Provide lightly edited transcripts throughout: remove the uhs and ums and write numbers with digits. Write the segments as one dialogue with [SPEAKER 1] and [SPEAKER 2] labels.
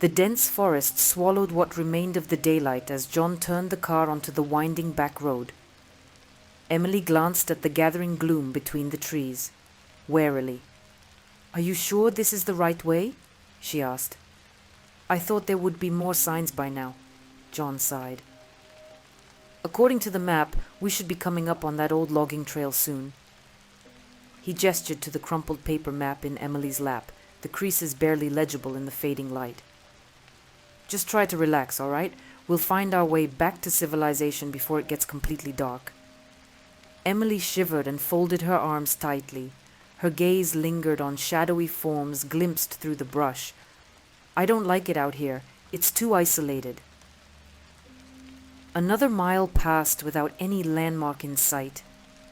[SPEAKER 1] The dense forest swallowed what remained of the daylight as John turned the car onto the winding back road. Emily glanced at the gathering gloom between the trees, warily. "Are you sure this is the right way?" she asked. "I thought there would be more signs by now," John sighed. "According to the map, we should be coming up on that old logging trail soon." He gestured to the crumpled paper map in Emily's lap, the creases barely legible in the fading light. "Just try to relax, all right? We'll find our way back to civilization before it gets completely dark." Emily shivered and folded her arms tightly. Her gaze lingered on shadowy forms glimpsed through the brush. "I don't like it out here. It's too isolated." Another mile passed without any landmark in sight,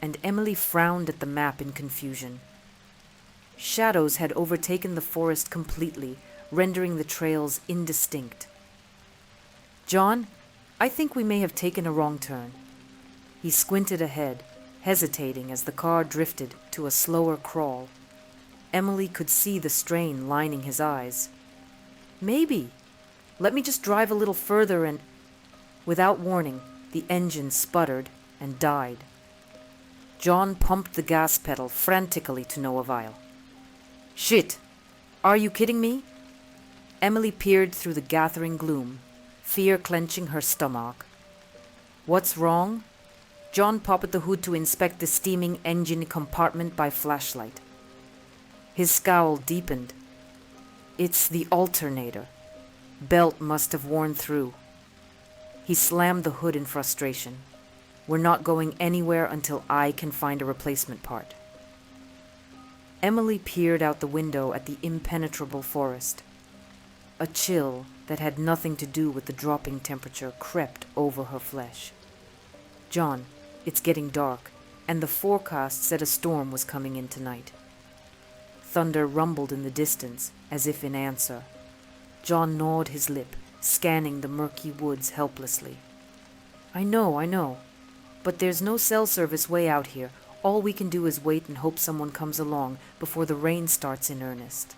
[SPEAKER 1] and Emily frowned at the map in confusion. Shadows had overtaken the forest completely, rendering the trails indistinct. "John, I think we may have taken a wrong turn." He squinted ahead, hesitating as the car drifted to a slower crawl. Emily could see the strain lining his eyes. "Maybe. Let me just drive a little further and—" Without warning, the engine sputtered and died. John pumped the gas pedal frantically to no avail. "Shit! Are you kidding me?" Emily peered through the gathering gloom, fear clenching her stomach. "What's wrong?" John popped the hood to inspect the steaming engine compartment by flashlight. His scowl deepened. "It's the alternator. Belt must have worn through." He slammed the hood in frustration. "We're not going anywhere until I can find a replacement part." Emily peered out the window at the impenetrable forest. A chill that had nothing to do with the dropping temperature crept over her flesh. "John, it's getting dark, and the forecast said a storm was coming in tonight." Thunder rumbled in the distance, as if in answer. John gnawed his lip, scanning the murky woods helplessly. I know. But there's no cell service way out here. All we can do is wait and hope someone comes along before the rain starts in earnest."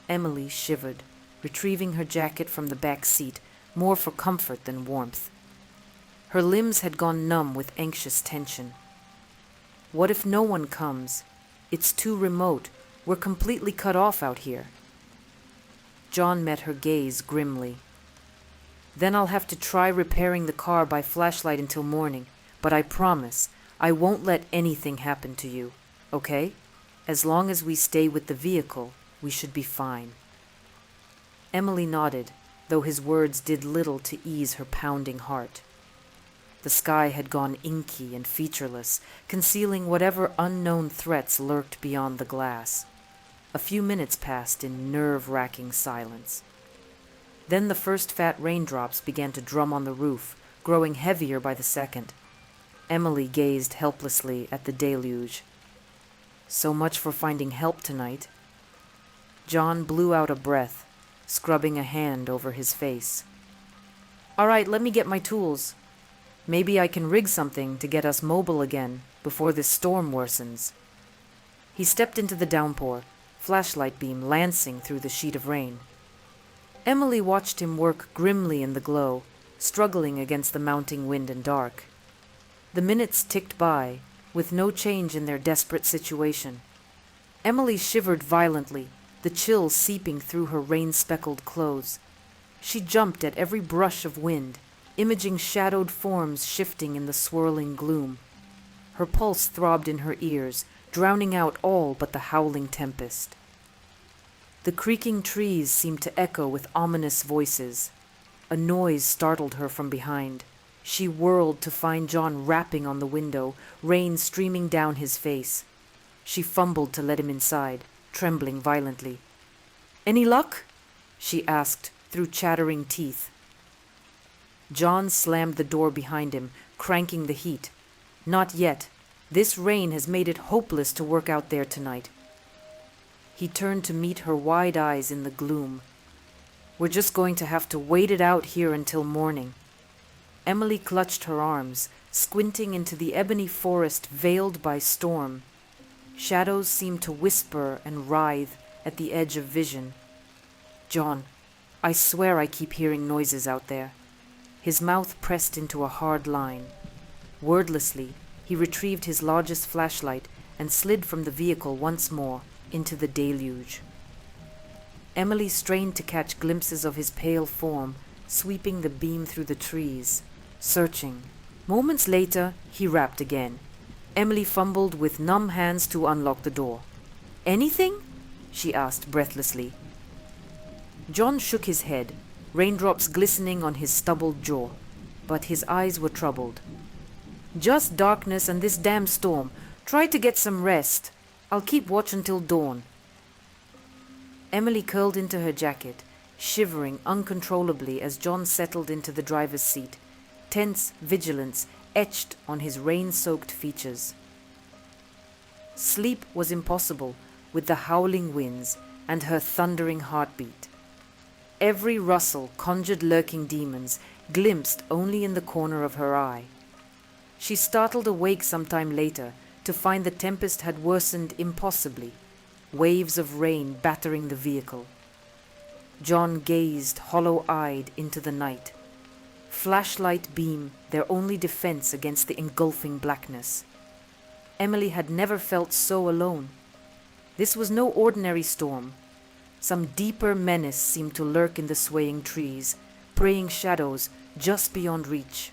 [SPEAKER 1] Emily shivered, retrieving her jacket from the back seat, more for comfort than warmth. Her limbs had gone numb with anxious tension. What if no one comes? It's too remote. We're completely cut off out here. John met her gaze grimly. "Then I'll have to try repairing the car by flashlight until morning, but I promise I won't let anything happen to you, okay? As long as we stay with the vehicle, we should be fine." Emily nodded, though his words did little to ease her pounding heart. The sky had gone inky and featureless, concealing whatever unknown threats lurked beyond the glass. A few minutes passed in nerve-wracking silence. Then the first fat raindrops began to drum on the roof, growing heavier by the second. Emily gazed helplessly at the deluge. "So much for finding help tonight." John blew out a breath, scrubbing a hand over his face. "All right, let me get my tools. Maybe I can rig something to get us mobile again before this storm worsens." He stepped into the downpour, flashlight beam lancing through the sheet of rain. Emily watched him work grimly in the glow, struggling against the mounting wind and dark. The minutes ticked by, with no change in their desperate situation. Emily shivered violently, the chill seeping through her rain-speckled clothes. She jumped at every brush of wind, imaging shadowed forms shifting in the swirling gloom. Her pulse throbbed in her ears, drowning out all but the howling tempest. The creaking trees seemed to echo with ominous voices. A noise startled her from behind. She whirled to find John rapping on the window, rain streaming down his face. She fumbled to let him inside, trembling violently. "Any luck?" she asked through chattering teeth. John slammed the door behind him, cranking the heat. "Not yet. This rain has made it hopeless to work out there tonight." He turned to meet her wide eyes in the gloom. "We're just going to have to wait it out here until morning." Emily clutched her arms, squinting into the ebony forest veiled by storm. Shadows seemed to whisper and writhe at the edge of vision. "John, I swear I keep hearing noises out there." His mouth pressed into a hard line. Wordlessly, he retrieved his largest flashlight and slid from the vehicle once more into the deluge. Emily strained to catch glimpses of his pale form, sweeping the beam through the trees, searching. Moments later, he rapped again. Emily fumbled with numb hands to unlock the door. "Anything?" she asked breathlessly. John shook his head, raindrops glistening on his stubbled jaw, but his eyes were troubled. "Just darkness and this damn storm. Try to get some rest. I'll keep watch until dawn." Emily curled into her jacket, shivering uncontrollably as John settled into the driver's seat, tense vigilance etched on his rain-soaked features. Sleep was impossible with the howling winds and her thundering heartbeat. Every rustle conjured lurking demons, glimpsed only in the corner of her eye. She startled awake sometime later to find the tempest had worsened impossibly, waves of rain battering the vehicle. John gazed hollow-eyed into the night, flashlight beam their only defense against the engulfing blackness. Emily had never felt so alone. This was no ordinary storm. Some deeper menace seemed to lurk in the swaying trees, preying shadows just beyond reach.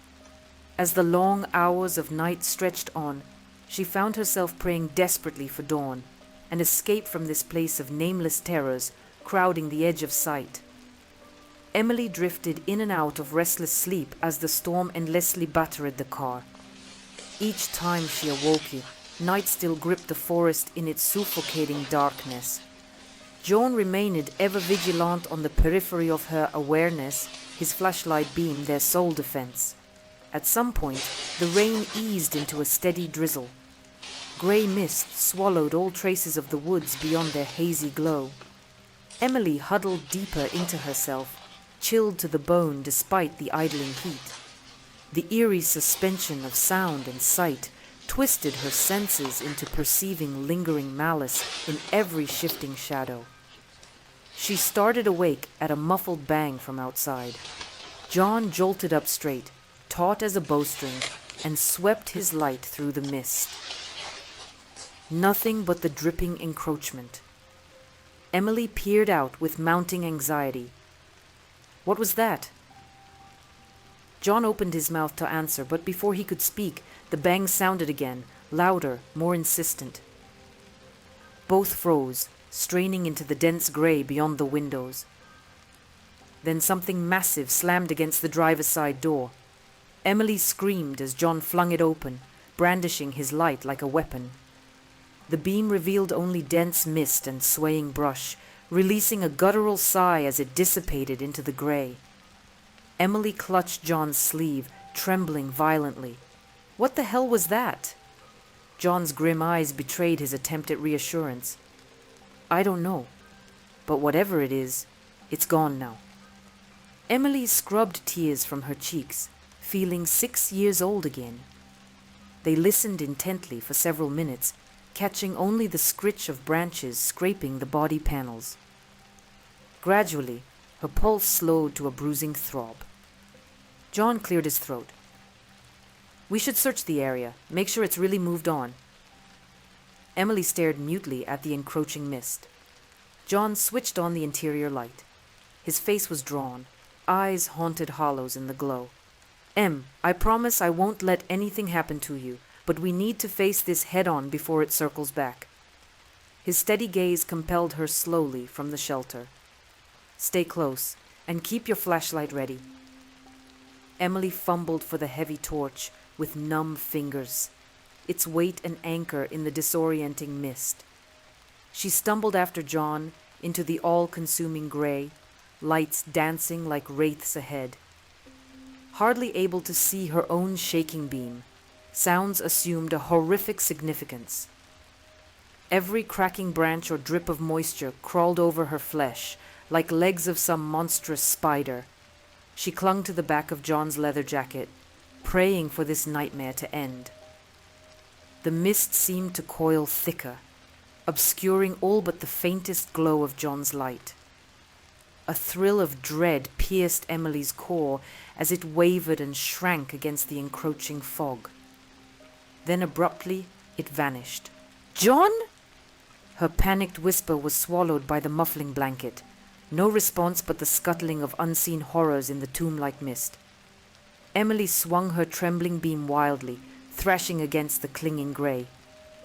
[SPEAKER 1] As the long hours of night stretched on, she found herself praying desperately for dawn, an escape from this place of nameless terrors crowding the edge of sight. Emily drifted in and out of restless sleep as the storm endlessly battered the car. Each time she awoke, night still gripped the forest in its suffocating darkness. John remained ever vigilant on the periphery of her awareness, his flashlight beam their sole defense. At some point, the rain eased into a steady drizzle. Grey mist swallowed all traces of the woods beyond their hazy glow. Emily huddled deeper into herself, chilled to the bone despite the idling heat. The eerie suspension of sound and sight twisted her senses into perceiving lingering malice in every shifting shadow. She started awake at a muffled bang from outside. John jolted up straight, taut as a bowstring, and swept his light through the mist. Nothing but the dripping encroachment. Emily peered out with mounting anxiety. What was that? John opened his mouth to answer, but before he could speak, the bang sounded again, louder, more insistent. Both froze, straining into the dense gray beyond the windows. Then something massive slammed against the driver's side door. Emily screamed as John flung it open, brandishing his light like a weapon. The beam revealed only dense mist and swaying brush, releasing a guttural sigh as it dissipated into the gray. Emily clutched John's sleeve, trembling violently. What the hell was that? John's grim eyes betrayed his attempt at reassurance. I don't know, but whatever it is, it's gone now. Emily scrubbed tears from her cheeks, feeling 6 years old again. They listened intently for several minutes, catching only the scritch of branches scraping the body panels. Gradually, her pulse slowed to a bruising throb. John cleared his throat. We should search the area, make sure it's really moved on. Emily stared mutely at the encroaching mist. John switched on the interior light. His face was drawn, eyes haunted hollows in the glow. I promise I won't let anything happen to you, but we need to face this head-on before it circles back. His steady gaze compelled her slowly from the shelter. Stay close, and keep your flashlight ready. Emily fumbled for the heavy torch with numb fingers, its weight an anchor in the disorienting mist. She stumbled after John into the all-consuming gray, lights dancing like wraiths ahead. Hardly able to see her own shaking beam, sounds assumed a horrific significance. Every cracking branch or drip of moisture crawled over her flesh, like legs of some monstrous spider. She clung to the back of John's leather jacket, praying for this nightmare to end. The mist seemed to coil thicker, obscuring all but the faintest glow of John's light. A thrill of dread pierced Emily's core as it wavered and shrank against the encroaching fog. Then abruptly, it vanished. "John?" Her panicked whisper was swallowed by the muffling blanket. No response but the scuttling of unseen horrors in the tomb-like mist. Emily swung her trembling beam wildly, thrashing against the clinging grey.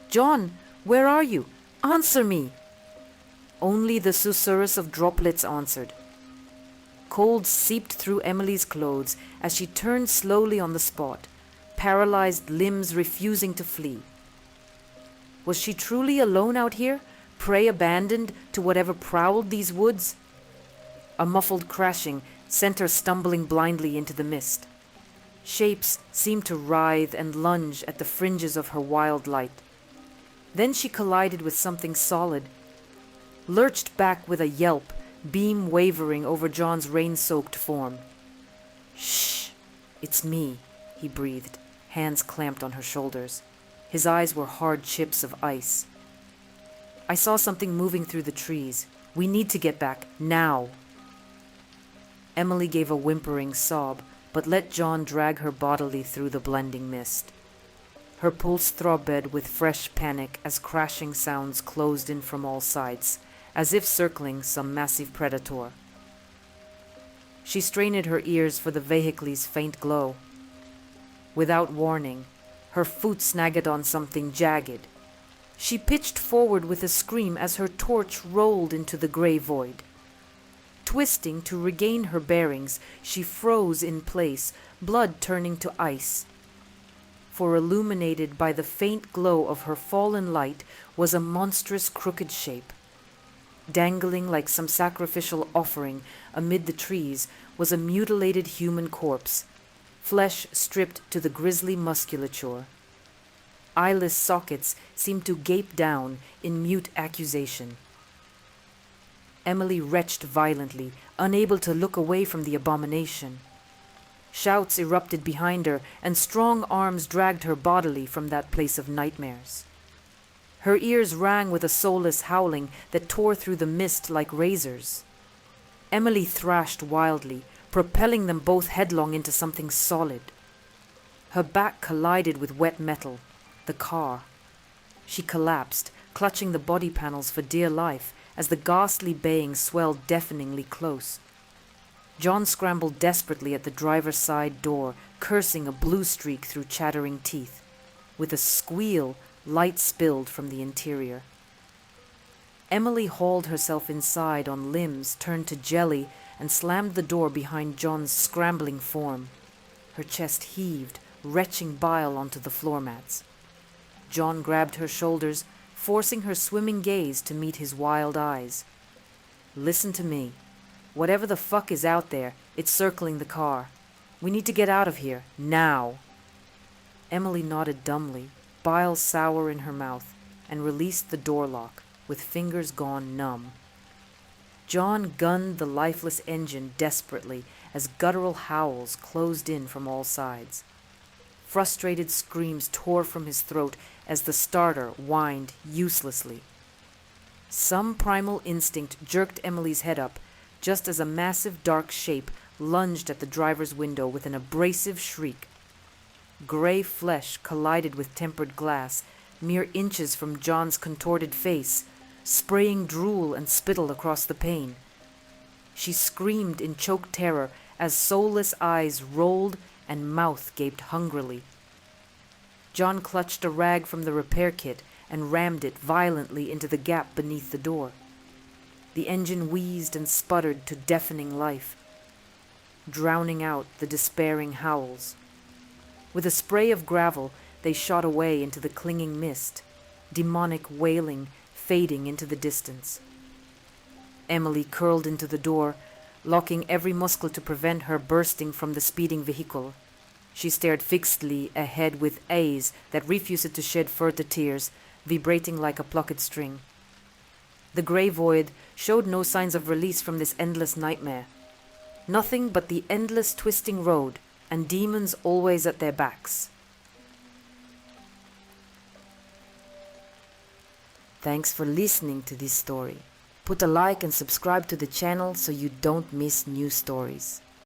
[SPEAKER 1] "John, where are you? Answer me!" Only the susurrus of droplets answered. Cold seeped through Emily's clothes as she turned slowly on the spot, paralyzed limbs refusing to flee. Was she truly alone out here, prey abandoned to whatever prowled these woods? A muffled crashing sent her stumbling blindly into the mist. Shapes seemed to writhe and lunge at the fringes of her wild light. Then she collided with something solid, lurched back with a yelp, beam wavering over John's rain-soaked form. "Shh, it's me," he breathed, hands clamped on her shoulders. His eyes were hard chips of ice. "I saw something moving through the trees. We need to get back, now." Emily gave a whimpering sob, but let John drag her bodily through the blending mist. Her pulse throbbed with fresh panic as crashing sounds closed in from all sides, as if circling some massive predator. She strained her ears for the vehicle's faint glow. Without warning, her foot snagged on something jagged. She pitched forward with a scream as her torch rolled into the grey void. Twisting to regain her bearings, she froze in place, blood turning to ice. For illuminated by the faint glow of her fallen light was a monstrous crooked shape. Dangling like some sacrificial offering amid the trees was a mutilated human corpse, flesh stripped to the grisly musculature. Eyeless sockets seemed to gape down in mute accusation. Emily retched violently, unable to look away from the abomination. Shouts erupted behind her, and strong arms dragged her bodily from that place of nightmares. Her ears rang with a soulless howling that tore through the mist like razors. Emily thrashed wildly, propelling them both headlong into something solid. Her back collided with wet metal, the car. She collapsed, clutching the body panels for dear life as the ghastly baying swelled deafeningly close. John scrambled desperately at the driver's side door, cursing a blue streak through chattering teeth. With a squeal, light spilled from the interior. Emily hauled herself inside on limbs turned to jelly and slammed the door behind John's scrambling form. Her chest heaved, retching bile onto the floor mats. John grabbed her shoulders, forcing her swimming gaze to meet his wild eyes. "Listen to me. Whatever the fuck is out there, it's circling the car. We need to get out of here, now." Emily nodded dumbly, bile sour in her mouth, and released the door lock, with fingers gone numb. John gunned the lifeless engine desperately as guttural howls closed in from all sides. Frustrated screams tore from his throat as the starter whined uselessly. Some primal instinct jerked Emily's head up, just as a massive dark shape lunged at the driver's window with an abrasive shriek. Gray flesh collided with tempered glass, mere inches from John's contorted face, spraying drool and spittle across the pane. She screamed in choked terror as soulless eyes rolled and mouth gaped hungrily. John clutched a rag from the repair kit and rammed it violently into the gap beneath the door. The engine wheezed and sputtered to deafening life, drowning out the despairing howls. With a spray of gravel, they shot away into the clinging mist, demonic wailing fading into the distance. Emily curled into the door, locking every muscle to prevent her bursting from the speeding vehicle. She stared fixedly ahead with eyes that refused to shed further tears, vibrating like a plucked string. The grey void showed no signs of release from this endless nightmare. Nothing but the endless twisting road, and demons always at their backs. Thanks for listening to this story. Put a like and subscribe to the channel so you don't miss new stories.